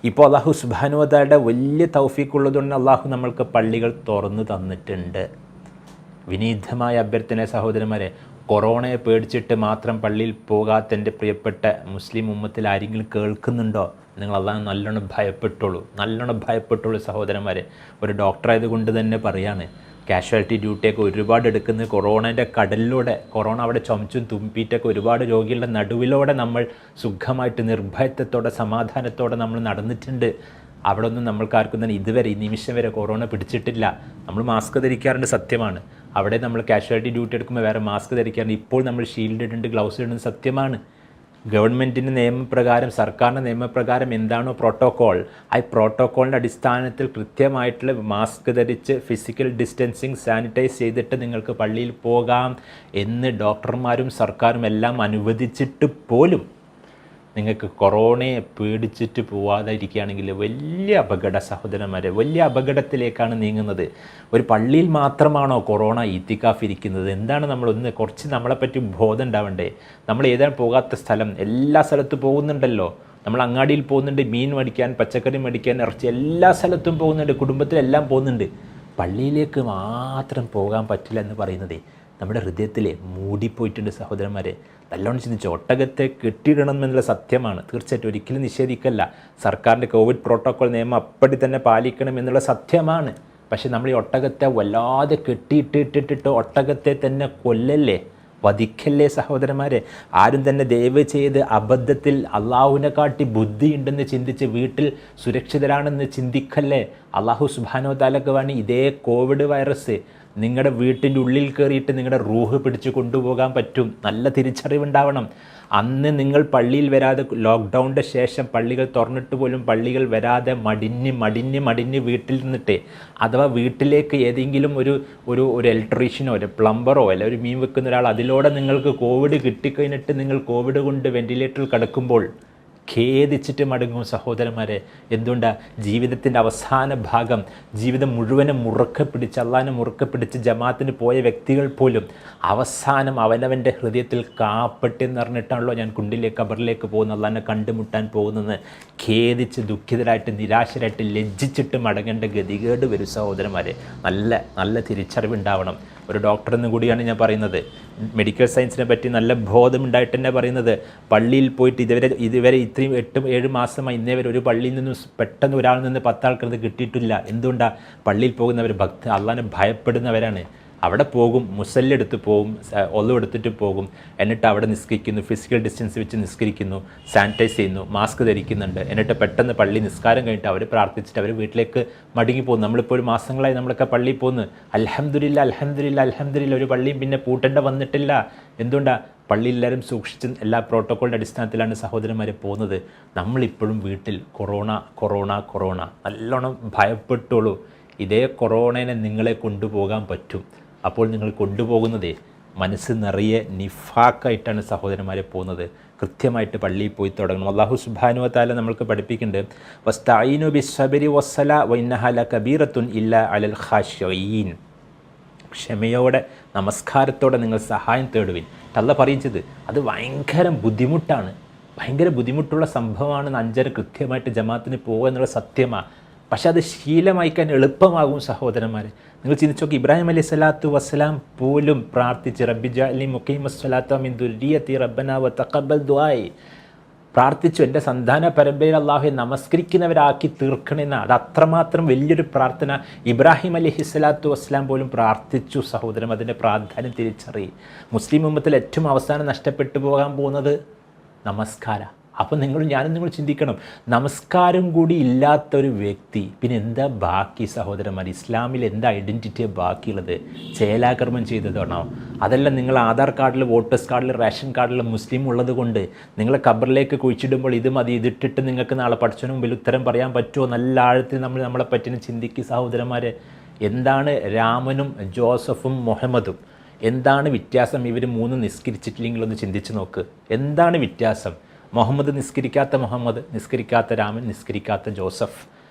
ഇപ്പോൾ അള്ളാഹു സുബ്ഹാനഹു വ തആലയുടെ വലിയ തൗഫീഖ് ഉള്ളതുകൊണ്ട് അള്ളാഹു നമ്മൾക്ക് പള്ളികൾ തുറന്നു തന്നിട്ടുണ്ട്. വിനീതമായ അഭ്യർത്ഥന സഹോദരന്മാരെ, കൊറോണയെ പേടിച്ചിട്ട് മാത്രം പള്ളിയിൽ പോകാത്ത എൻ്റെ പ്രിയപ്പെട്ട മുസ്ലിം ഉമ്മത്തിൽ ആരെങ്കിലും കേൾക്കുന്നുണ്ടോ? നിങ്ങൾ അള്ളാഹ് നല്ലോണം ഭയപ്പെട്ടുള്ളൂ സഹോദരന്മാരെ. ഒരു ഡോക്ടറായതുകൊണ്ട് തന്നെ പറയാണ്, കാഷ്വാലിറ്റി ഡ്യൂട്ടിയൊക്കെ ഒരുപാട് എടുക്കുന്നത് കൊറോണേൻ്റെ കടലിലൂടെ, കൊറോണ അവിടെ ചുമച്ചും തുമ്പിയിട്ടൊക്കെ ഒരുപാട് രോഗികളുടെ നടുവിലൂടെ നമ്മൾ സുഖമായിട്ട് നിർഭയത്വത്തോടെ സമാധാനത്തോടെ നമ്മൾ നടന്നിട്ടുണ്ട്. അവിടെ ഒന്നും നമ്മൾക്കാർക്കും തന്നെ ഇതുവരെ ഈ നിമിഷം വരെ കൊറോണ പിടിച്ചിട്ടില്ല. നമ്മൾ മാസ്ക് ധരിക്കാറുണ്ട്, സത്യമാണ്. അവിടെ നമ്മൾ കാഷ്വാലിറ്റി ഡ്യൂട്ടി എടുക്കുമ്പോൾ വേറെ മാസ്ക് ധരിക്കാറുണ്ട്. ഇപ്പോൾ നമ്മൾ ഷീൽഡ് ഇടുന്നുണ്ട്, ഗ്ലൗസ് ഇടുന്നത് സത്യമാണ്. ഗവൺമെൻറ്റിൻ്റെ നിയമപ്രകാരം, സർക്കാരിൻ്റെ നിയമപ്രകാരം എന്താണോ പ്രോട്ടോക്കോൾ, ആ പ്രോട്ടോക്കോളിൻ്റെ അടിസ്ഥാനത്തിൽ കൃത്യമായിട്ടുള്ള മാസ്ക് ധരിച്ച് ഫിസിക്കൽ ഡിസ്റ്റൻസിങ് സാനിറ്റൈസ് ചെയ്തിട്ട് നിങ്ങൾക്ക് പള്ളിയിൽ പോകാം എന്ന് ഡോക്ടർമാരും സർക്കാരും എല്ലാം അനുവദിച്ചിട്ട് പോലും നിങ്ങൾക്ക് കൊറോണയെ പേടിച്ചിട്ട് പോവാതെ ഇരിക്കുകയാണെങ്കിൽ വലിയ സഹോദരന്മാരെ, വലിയ അപകടത്തിലേക്കാണ് നീങ്ങുന്നത്. ഒരു പള്ളിയിൽ മാത്രമാണോ കൊറോണ ഇത്തിക്കാഫ് ഇരിക്കുന്നത്? എന്താണ് നമ്മളൊന്ന് കുറച്ച് നമ്മളെപ്പറ്റി ബോധം ഉണ്ടാവണ്ടേ? നമ്മൾ ഏതാണ് പോകാത്ത സ്ഥലം? എല്ലാ സ്ഥലത്തും പോകുന്നുണ്ടല്ലോ. നമ്മൾ അങ്ങാടിയിൽ പോകുന്നുണ്ട്, മീൻ മേടിക്കാൻ, പച്ചക്കറി മേടിക്കാൻ, ഇറച്ചി, എല്ലാ സ്ഥലത്തും പോകുന്നുണ്ട്, കുടുംബത്തിലെല്ലാം പോകുന്നുണ്ട്. പള്ളിയിലേക്ക് മാത്രം പോകാൻ പറ്റില്ല എന്ന് പറയുന്നത് നമ്മുടെ ഹൃദയത്തിലെ മൂടിപ്പോയിട്ടുണ്ട് സഹോദരന്മാരെ. നല്ലോണം ചിന്തിച്ചു. ഒട്ടകത്തെ കെട്ടിയിടണം എന്നുള്ള സത്യമാണ്, തീർച്ചയായിട്ടും ഒരിക്കലും നിഷേധിക്കല്ല. സർക്കാരിൻ്റെ കോവിഡ് പ്രോട്ടോക്കോൾ നിയമം അപ്പടി തന്നെ പാലിക്കണം എന്നുള്ള സത്യമാണ്. പക്ഷേ നമ്മൾ ഈ ഒട്ടകത്തെ വല്ലാതെ കെട്ടിയിട്ടിട്ടിട്ട് ഒട്ടകത്തെ തന്നെ കൊല്ലല്ലേ, വധിക്കല്ലേ സഹോദരന്മാരെ. ആരും തന്നെ ദയവ് ചെയ്ത് അബദ്ധത്തിൽ അള്ളാഹുവിനെ കാട്ടി ബുദ്ധിയുണ്ടെന്ന് ചിന്തിച്ച് വീട്ടിൽ സുരക്ഷിതരാണെന്ന് ചിന്തിക്കല്ലേ. അള്ളാഹു സുബ്ഹാനഹു വ തആലക്ക് വേണ്ടി ഇതേ കോവിഡ് വൈറസ് നിങ്ങളുടെ വീട്ടിൻ്റെ ഉള്ളിൽ കയറിയിട്ട് നിങ്ങളുടെ റൂഹ് പിടിച്ച് കൊണ്ടുപോകാൻ പറ്റും. നല്ല തിരിച്ചറിവുണ്ടാവണം. അന്ന് നിങ്ങൾ പള്ളിയിൽ വരാതെ, ലോക്ക്ഡൗണിൻ്റെ ശേഷം പള്ളികൾ തുറന്നിട്ട് പോലും പള്ളികൾ വരാതെ മടിഞ്ഞ് വീട്ടിൽ നിന്നിട്ട്, അഥവാ വീട്ടിലേക്ക് ഏതെങ്കിലും ഒരു ഇലക്ട്രീഷ്യനോ ഒരു പ്ലംബറോ അല്ല ഒരു മീൻ വെക്കുന്ന ഒരാൾ അതിലൂടെ നിങ്ങൾക്ക് കോവിഡ് കിട്ടിക്കഴിഞ്ഞിട്ട് നിങ്ങൾ കോവിഡ് കൊണ്ട് വെന്റിലേറ്ററിൽ കിടക്കുമ്പോൾ ഖേദിച്ചിട്ട് മടങ്ങും സഹോദരന്മാരെ. എന്തുകൊണ്ടാണ്? ജീവിതത്തിൻ്റെ അവസാന ഭാഗം, ജീവിതം മുഴുവനും മുറുക്കെ പിടിച്ച്, അള്ളാഹിനെ മുറുക്കെ പിടിച്ച് ജമാഅത്തിന് പോയ വ്യക്തികൾ പോലും അവസാനം അവനവൻ്റെ ഹൃദയത്തിൽ കാപ്പട്ടെന്ന് പറഞ്ഞിട്ടാണല്ലോ ഞാൻ കുണ്ടിലേക്ക് ഖബറിലേക്ക് പോകുന്ന, അള്ളാഹിനെ കണ്ടുമുട്ടാൻ പോകുന്നത്. ഖേദിച്ച് ദുഃഖിതരായിട്ട് നിരാശരായിട്ട് ലജ്ജിച്ചിട്ട് മടങ്ങേണ്ട ഗതികേട് വരും സഹോദരന്മാരെ. നല്ല തിരിച്ചറിവുണ്ടാവണം. ഒരു ഡോക്ടറെന്ന് കൂടിയാണ് ഞാൻ പറയുന്നത്. മെഡിക്കൽ സയൻസിനെ പറ്റി നല്ല ബോധമുണ്ടായിട്ട് തന്നെ പറയുന്നത്, പള്ളിയിൽ പോയിട്ട് ഇതുവരെ ഇത്രയും 8-7 മാസമായി ഇന്നേ വരെ ഒരു പള്ളിയിൽ നിന്നും പെട്ടെന്ന് ഒരാളിൽ നിന്ന് 10 ആൾക്കത് കിട്ടിയിട്ടില്ല. എന്തുകൊണ്ടാണ്? പള്ളിയിൽ പോകുന്നവർ അള്ളാഹിനെ ഭയപ്പെടുന്നവരാണ്. അവിടെ പോകും, മുസല്ലെടുത്ത് പോകും, ഒന്നു എടുത്തിട്ട് പോകും, എന്നിട്ട് അവിടെ നിസ്കരിക്കുന്നു, ഫിസിക്കൽ ഡിസ്റ്റൻസ് വെച്ച് നിസ്കരിക്കുന്നു, സാനിറ്റൈസ് ചെയ്യുന്നു, മാസ്ക് ധരിക്കുന്നുണ്ട്. എന്നിട്ട് പെട്ടെന്ന് പള്ളി നിസ്കാരം കഴിഞ്ഞിട്ട് അവർ പ്രാർത്ഥിച്ചിട്ട് അവർ വീട്ടിലേക്ക് മടങ്ങി പോകുന്നു. നമ്മളിപ്പോൾ ഒരു മാസങ്ങളായി നമ്മളൊക്കെ പള്ളിയിൽ പോകുന്നു. അൽഹംദുലില്ലാ ഒരു പള്ളിയും പിന്നെ പൂട്ടേണ്ട വന്നിട്ടില്ല. എന്തുകൊണ്ടാണ്? പള്ളി എല്ലാവരും സൂക്ഷിച്ച് എല്ലാ പ്രോട്ടോക്കോളിൻ്റെ അടിസ്ഥാനത്തിലാണ് സഹോദരന്മാരെ പോകുന്നത്. നമ്മളിപ്പോഴും വീട്ടിൽ കൊറോണ നല്ലോണം ഭയപ്പെട്ടുള്ളൂ. ഇതേ കൊറോണയെ നിങ്ങളെ കൊണ്ടുപോകാൻ പറ്റും. അപ്പോൾ നിങ്ങൾ കൊണ്ടുപോകുന്നതേ മനസ്സ് നിറയെ നിഫാക്കായിട്ടാണ് സഹോദരന്മാരെ പോകുന്നത്. കൃത്യമായിട്ട് പള്ളിയിൽ പോയി തുടങ്ങണം. അല്ലാഹു സുബ്ഹാനഹു വ തആല നമ്മൾക്ക് പഠിപ്പിക്കുന്നുണ്ട്, വസ്തഈനു ബിസ്സബ്രി വസ്സലാ വഇന്നഹാ ലകബീറത്തുൻ ഇല്ലാ അലൽ ഖാശിഈൻ. ക്ഷമയോടെ നമസ്കാരത്തോടെ നിങ്ങൾ സഹായം തേടുവിൻ. അല്ലാഹ് പറയുന്നത് അത് ഭയങ്കര ബുദ്ധിമുട്ടുള്ള സംഭവമാണ്. 5:30 കൃത്യമായിട്ട് ജമാഅത്തിന് പോകുക എന്നുള്ള സത്യമാണ്. പക്ഷെ അത് ശീലമായിക്കാൻ എളുപ്പമാകും സഹോദരന്മാരെ. നിങ്ങൾ ചിന്തിച്ചു നോക്കി, ഇബ്രാഹിം അലൈഹി സ്വലാത്തു വസ്സലാം പോലും പ്രാർത്ഥിച്ച് റബ്ബി ജഅൽനി മുഖീമസ്സലാത്ത മിൻ ദുർരിയത്തി റബ്ബനാ വതഖബ്ബൽ ദുആഇ പ്രാർത്ഥിച്ചു, എൻ്റെ സന്താന പരമ്പരയിൽ അള്ളാഹുവെ നമസ്കരിക്കുന്നവരാക്കി തീർക്കണമെന്ന്. അത് അത്രമാത്രം വലിയൊരു പ്രാർത്ഥന ഇബ്രാഹിം അലൈഹി സ്വലാത്തു വസ്സലാം പോലും പ്രാർത്ഥിച്ചു. സഹോദരം, അതിൻ്റെ പ്രാധാന്യം തിരിച്ചറിയും. മുസ്ലിം ഉമ്മത്തിൽ ഏറ്റവും അവസാനം നഷ്ടപ്പെട്ടു പോകാൻ പോകുന്നത് നമസ്കാരം. അപ്പോൾ ഞാനും ചിന്തിക്കണം, നമസ്കാരം കൂടി ഇല്ലാത്തൊരു വ്യക്തി പിന്നെ എന്താ ബാക്കി സഹോദരന്മാർ? ഇസ്ലാമിൽ എന്താ ഐഡൻറ്റിറ്റിയാണ് ബാക്കിയുള്ളത്? ചേലാകർമ്മം ചെയ്തതാണോ? അതല്ല നിങ്ങൾ ആധാർ കാർഡിൽ, വോട്ടേഴ്സ് കാർഡിൽ, റേഷൻ കാർഡിൽ മുസ്ലിം ഉള്ളത് കൊണ്ട് നിങ്ങളെ ഖബറിലേക്ക് കുഴിച്ചിടുമ്പോൾ ഇത് മതി, ഇതിട്ടിട്ട് നിങ്ങൾക്ക് നാളെ പഠിച്ചതിന് മുമ്പിൽ ഉത്തരം പറയാൻ പറ്റുമോ? നല്ല ആഴത്തിൽ നമ്മളെ പറ്റിന് ചിന്തിക്കുക സഹോദരന്മാരെ. എന്താണ് രാമനും ജോസഫും മുഹമ്മദും? എന്താണ് വ്യത്യാസം? ഇവർ 3 നിസ്കരിച്ചിട്ടില്ലെങ്കിലൊന്ന് ചിന്തിച്ച് നോക്ക്. എന്താണ് വ്യത്യാസം? മുഹമ്മദ് നിസ്കരിക്കാത്ത മുഹമ്മദ്, നിസ്കരിക്കാത്ത രാമൻ, നിസ്കരിക്കാത്ത ജോസഫ്.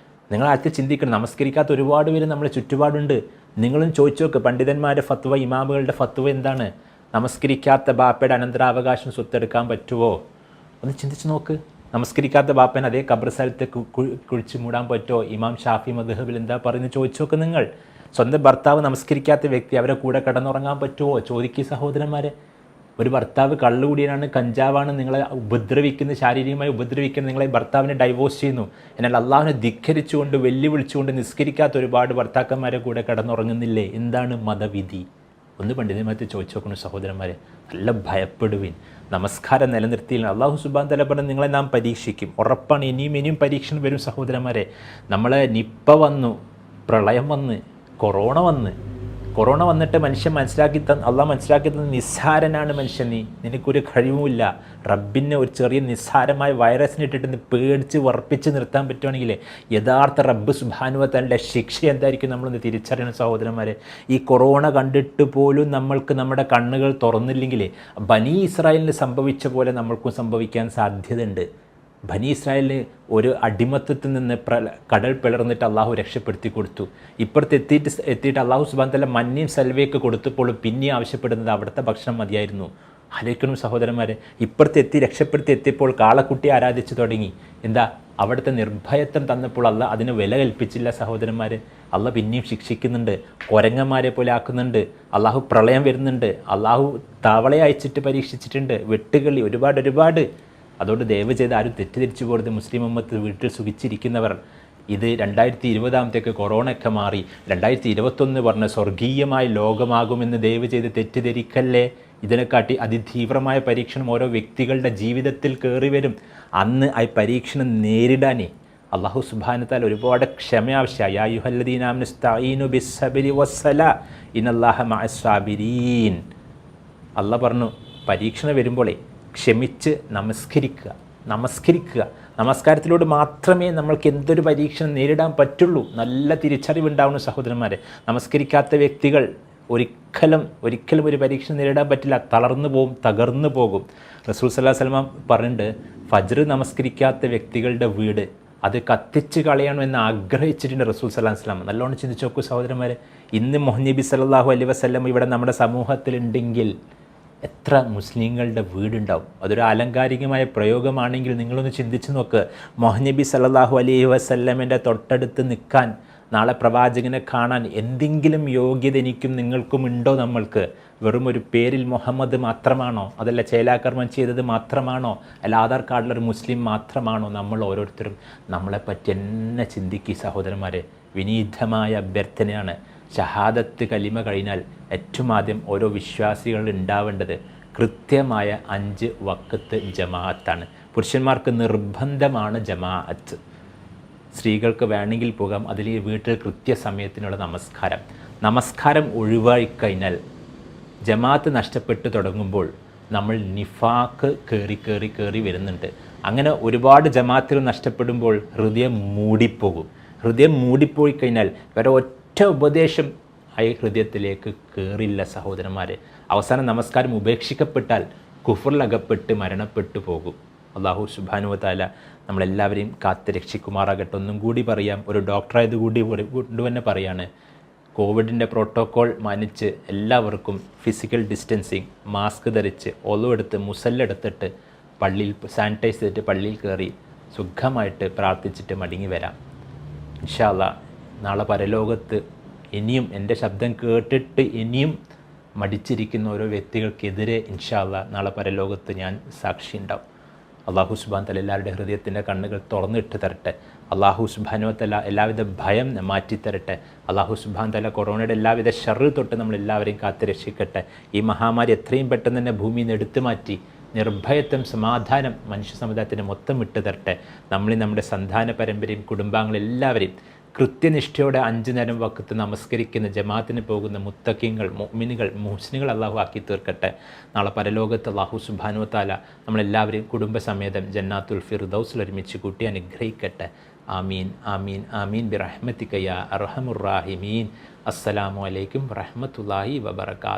നിങ്ങൾ ആദ്യത്തെ ചിന്തിക്കണം. നമസ്കരിക്കാത്ത ഒരുപാട് പേര് നമ്മുടെ ചുറ്റുപാടുണ്ട്. നിങ്ങളും ചോദിച്ചു നോക്ക്, പണ്ഡിതന്മാരുടെ ഫത്വ, ഇമാമുകളുടെ ഫത്വ എന്താണ്? നമസ്കരിക്കാത്ത ബാപ്പയുടെ അനന്തരാവകാശം സ്വത്തെടുക്കാൻ പറ്റുമോ? ഒന്ന് ചിന്തിച്ച് നോക്ക്. നമസ്കരിക്കാത്ത ബാപ്പൻ അതേ ഖബർ സ്ഥലത്ത് കുഴിച്ച് മൂടാൻ പറ്റുമോ? ഇമാം ഷാഫി മദ്ഹബിൽ എന്താ പറയുന്നത് ചോദിച്ചു നോക്ക് നിങ്ങൾ. സ്വന്തം ഭർത്താവ് നമസ്കരിക്കാത്ത വ്യക്തി അവരെ കൂടെ കിടന്നുറങ്ങാൻ പറ്റുമോ? ചോദിക്കുക സഹോദരന്മാരെ. ഒരു ഭർത്താവ് കള്ളുകൂടിയാണ്, കഞ്ചാവാണ്, നിങ്ങളെ ഉപദ്രവിക്കുന്ന, ശാരീരികമായി ഉപദ്രവിക്കുന്ന നിങ്ങളെ ഭർത്താവിനെ ഡൈവോഴ്സ് ചെയ്യുന്നു. എന്നാൽ അള്ളാഹുവിനെ ധിക്കരിച്ചുകൊണ്ട് വെല്ലുവിളിച്ചുകൊണ്ട് നിസ്കരിക്കാത്ത ഒരുപാട് ഭർത്താക്കന്മാരെ കൂടെ കിടന്നുറങ്ങുന്നില്ലേ? എന്താണ് മതവിധി? ഒന്ന് പണ്ഡിതന്മാർക്ക് ചോദിച്ചു നോക്കണം സഹോദരന്മാരെ. നല്ല ഭയപ്പെടുവിൻ. നമസ്കാരം നിലനിർത്തിയില്ല അള്ളാഹു സുബ്ഹാനഹു വതആല പറഞ്ഞ് നിങ്ങളെ നാം പരീക്ഷിക്കും. ഉറപ്പാണ് ഇനിയും പരീക്ഷണം വരും സഹോദരന്മാരെ. നമ്മളെ നിപ്പ വന്നു, പ്രളയം വന്ന്, കൊറോണ വന്നിട്ട് മനുഷ്യൻ അള്ളാഹ് മനസ്സിലാക്കി തന്ന നിസ്സാരനാണ് മനുഷ്യൻ. നിനക്കൊരു കഴിവുമില്ല. റബ്ബിനെ ഒരു ചെറിയ നിസ്സാരമായ വൈറസിനെ ഇട്ടിട്ട് പേടിച്ച് ഉറപ്പിച്ച് നിർത്താൻ പറ്റുവാണെങ്കിൽ യഥാർത്ഥ റബ്ബ് സുബ്ഹാനഹു വതആലയുടെ ശിക്ഷ എന്തായിരിക്കും നമ്മളൊന്ന് തിരിച്ചറിയണം സഹോദരന്മാരെ. ഈ കൊറോണ കണ്ടിട്ട് പോലും നമ്മൾക്ക് നമ്മുടെ കണ്ണുകൾ തുറന്നില്ലെങ്കിൽ ബനി ഇസ്രായേലിന് സംഭവിച്ച പോലെ നമ്മൾക്കും സംഭവിക്കാൻ സാധ്യതയുണ്ട്. ബനി ഇസ്രായേലിന് ഒരു അടിമത്തത്തിൽ നിന്ന് കടൽ പിളർന്നിട്ട് അള്ളാഹു രക്ഷപ്പെടുത്തി കൊടുത്തു. ഇപ്പുറത്ത് എത്തിയിട്ട് അള്ളാഹു സുബ്ഹാനഹു വതആല മഞ്ഞയും സൽവയൊക്കെ കൊടുത്തപ്പോൾ പിന്നെ ആവശ്യപ്പെടുന്നത് അവിടുത്തെ ഭക്ഷണം മതിയായിരുന്നു. ആലോചിക്കണം സഹോദരന്മാരെ. ഇപ്പുറത്ത് രക്ഷപ്പെടുത്തി എത്തിയപ്പോൾ കാളക്കുട്ടി ആരാധിച്ചു തുടങ്ങി. എന്താ? അവിടുത്തെ നിർഭയത്വം തന്നപ്പോൾ അള്ളാഹ് അതിന് വില കൽപ്പിച്ചില്ല സഹോദരന്മാർ. അള്ളാഹ് പിന്നെയും ശിക്ഷിക്കുന്നുണ്ട്, കുരങ്ങന്മാരെ പോലെ ആക്കുന്നുണ്ട്. അള്ളാഹു പ്രളയം വരുന്നുണ്ട്, അള്ളാഹു തവളയെ അയച്ചിട്ട് പരീക്ഷിച്ചിട്ടുണ്ട്, വെട്ടുകളി ഒരുപാട്. അതുകൊണ്ട് ദയവ് ചെയ്ത് ആരും തെറ്റിദ്ധരിച്ചു പോകരുത്. മുസ്ലിം ഉമ്മത്ത് വീട്ടിൽ സുഖിച്ചിരിക്കുന്നവർ, ഇത് 2020 കൊറോണയൊക്കെ മാറി 2021 പറഞ്ഞ സ്വർഗീയമായ ലോകമാകുമെന്ന് ദയവ് ചെയ്ത് തെറ്റിദ്ധരിക്കല്ലേ. ഇതിനെക്കാട്ടി അതിതീവ്രമായ പരീക്ഷണം ഓരോ വ്യക്തികളുടെ ജീവിതത്തിൽ കയറി വരും. അന്ന് ആ പരീക്ഷണം നേരിടാനേ അള്ളാഹു സുബ്ഹാനഹു വതആല ഒരുപാട് ക്ഷമ ആവശ്യമായി. യാ അയ്യുഹല്ലദീന ആമനൂ ഇസ്തഈനു ബിസ്സബ്രി വസ്സലാ ഇന്നല്ലാഹ മഅസ്സാബിരീൻ. അള്ളാഹ് പറഞ്ഞു പരീക്ഷണം വരുമ്പോഴേ ക്ഷമിച്ച് നമസ്കരിക്കുക. നമസ്കാരത്തിലൂടെ മാത്രമേ നമ്മൾക്ക് എന്തൊരു പരീക്ഷണം നേരിടാൻ പറ്റുള്ളൂ. നല്ല തിരിച്ചറിവുണ്ടാവുന്ന സഹോദരന്മാരെ. നമസ്കരിക്കാത്ത വ്യക്തികൾ ഒരിക്കലും ഒരു പരീക്ഷണം നേരിടാൻ പറ്റില്ല. തകർന്നു പോകും. റസൂൽ സല്ലല്ലാഹു അലൈഹി വസല്ലം പറഞ്ഞിട്ടുണ്ട്, ഫജ്ർ നമസ്കരിക്കാത്ത വ്യക്തികളുടെ വീട് അത് കത്തിച്ച് കളയണമെന്ന് ആഗ്രഹിച്ചിട്ടുണ്ട് റസൂൽ സല്ലല്ലാഹു അലൈഹി വസല്ലം. നല്ലോണം ചിന്തിച്ച് നോക്കൂ സഹോദരന്മാരെ. ഇന്ന് മുഹമ്മദ് നബി സല്ലല്ലാഹു അലൈഹി വസല്ലം ഇവിടെ നമ്മുടെ സമൂഹത്തിലുണ്ടെങ്കിൽ എത്ര മുസ്ലിങ്ങളുടെ വീടുണ്ടാവും? അതൊരു ആലങ്കാരികമായ പ്രയോഗമാണെങ്കിൽ നിങ്ങളൊന്ന് ചിന്തിച്ച് നോക്ക്. മുഹമ്മദ് നബി സല്ലല്ലാഹു അലൈഹി വസല്ലമിൻ്റെ തൊട്ടടുത്ത് നിൽക്കാൻ, നാളെ പ്രവാചകനെ കാണാൻ എന്തെങ്കിലും യോഗ്യത എനിക്കും നിങ്ങൾക്കും ഉണ്ടോ? നമ്മൾക്ക് വെറും ഒരു പേരിൽ മുഹമ്മദ് മാത്രമാണോ? അതല്ല ചേലാകർമ്മം ചെയ്തത് മാത്രമാണോ? അല്ല ആധാർ കാർഡിലൊരു മുസ്ലിം മാത്രമാണോ? നമ്മൾ ഓരോരുത്തരും നമ്മളെപ്പറ്റി എന്നെ ചിന്തിക്കുക സഹോദരന്മാരെ. വിനീതമായ അഭ്യർത്ഥനയാണ്. ഷഹാദത്ത് കലിമ കഴിഞ്ഞാൽ ഏറ്റവും ആദ്യം ഓരോ വിശ്വാസികൾ ഉണ്ടാവേണ്ടത് കൃത്യമായ 5 വഖത്ത് ജമാഅത്താണ്. പുരുഷന്മാർക്ക് നിർബന്ധമാണ് ജമാഅത്ത്. സ്ത്രീകൾക്ക് വേണമെങ്കിൽ പോകാം. അതിൽ വീട്ടിൽ കൃത്യസമയത്തിനുള്ള നമസ്കാരം ഒഴിവായിക്കഴിഞ്ഞാൽ ജമാഅത്ത് നഷ്ടപ്പെട്ടു തുടങ്ങുമ്പോൾ നമ്മൾ നിഫാക്ക് കയറി വരുന്നുണ്ട്. അങ്ങനെ ഒരുപാട് ജമാഅത്തുകൾ നഷ്ടപ്പെടുമ്പോൾ ഹൃദയം മൂടിപ്പോയി കഴിഞ്ഞാൽ വേറെ ഒറ്റ ഉപദേശം ആ ഹൃദയത്തിലേക്ക് കയറില്ല സഹോദരന്മാരെ. അവസാനം നമസ്കാരം ഉപേക്ഷിക്കപ്പെട്ടാൽ കുഫറിലകപ്പെട്ട് മരണപ്പെട്ടു പോകും. അള്ളാഹു സുബ്ഹാനഹു വതആല നമ്മളെല്ലാവരെയും കാത്ത് രക്ഷിക്കുമാറാകട്ടെ. ഒന്നും കൂടി പറയാം, ഒരു ഡോക്ടറായത് കൊണ്ടുതന്നെ പറയാണ്, കോവിഡിൻ്റെ പ്രോട്ടോക്കോൾ മാനിച്ച് എല്ലാവർക്കും ഫിസിക്കൽ ഡിസ്റ്റൻസിങ്, മാസ്ക് ധരിച്ച് ഒളുവെടുത്ത് മുസല്ലെടുത്തിട്ട് പള്ളിയിൽ സാനിറ്റൈസ് ചെയ്തിട്ട് പള്ളിയിൽ കയറി സുഖമായിട്ട് പ്രാർത്ഥിച്ചിട്ട് മടങ്ങി വരാം. ഇൻഷാ അല്ലാഹ് നാളെ പരലോകത്ത് ഇനിയും എൻ്റെ ശബ്ദം കേട്ടിട്ട് ഇനിയും മടിച്ചിരിക്കുന്ന ഓരോ വ്യക്തികൾക്കെതിരെ ഇൻഷാ അല്ലാഹ് നാളെ പരലോകത്ത് ഞാൻ സാക്ഷി ഉണ്ടാവും. അള്ളാഹു സുബ്ഹാനഹു വതആല എല്ലാവരുടെ ഹൃദയത്തിൻ്റെ കണ്ണുകൾ തുറന്നിട്ട് തരട്ടെ. അള്ളാഹു സുബ്ഹാനഹു വതആല എല്ലാവിധ ഭയം മാറ്റിത്തരട്ടെ. അള്ളാഹു സുബ്ഹാനഹു വതആല കൊറോണയുടെ എല്ലാവിധ ഷർറ് തൊട്ട് നമ്മളെല്ലാവരെയും കാത്ത് രക്ഷിക്കട്ടെ. ഈ മഹാമാരി എത്രയും പെട്ടെന്ന് തന്നെ ഭൂമിയിൽ നിന്ന് എടുത്തു മാറ്റി നിർഭയത്വം, സമാധാനം മനുഷ്യ സമുദായത്തിന് മൊത്തം വിട്ടു തരട്ടെ. നമ്മുടെ സന്താന പരമ്പരയും കുടുംബാംഗങ്ങളെല്ലാവരെയും കൃത്യനിഷ്ഠയോടെ 5 നേരം വഖത്ത് നമസ്കരിക്കുന്ന ജമാഅത്തിന് പോകുന്ന മുത്തഖീങ്ങൾ, മുഅ്മിനുകൾ, മുഹ്സിനുകൾ അള്ളാഹു ആക്കി തീർക്കട്ടെ. നാളെ പരലോകത്ത് അള്ളാഹു സുബ്ഹാനഹു വതആല നമ്മളെല്ലാവരെയും കുടുംബസമേതം ജന്നാത്തുൽ ഫിർദൗസിൽ ഒരുമിച്ച് കൂട്ടി അനുഗ്രഹിക്കട്ടെ. ആമീൻ ആമീൻ ആമീൻ ബിറഹ്മതിക യാ അർഹമുർ റാഹിമീൻ. അസ്സലാമു അലൈക്കും വറഹ്മത്തുള്ളാഹി വബറകാതുഹു.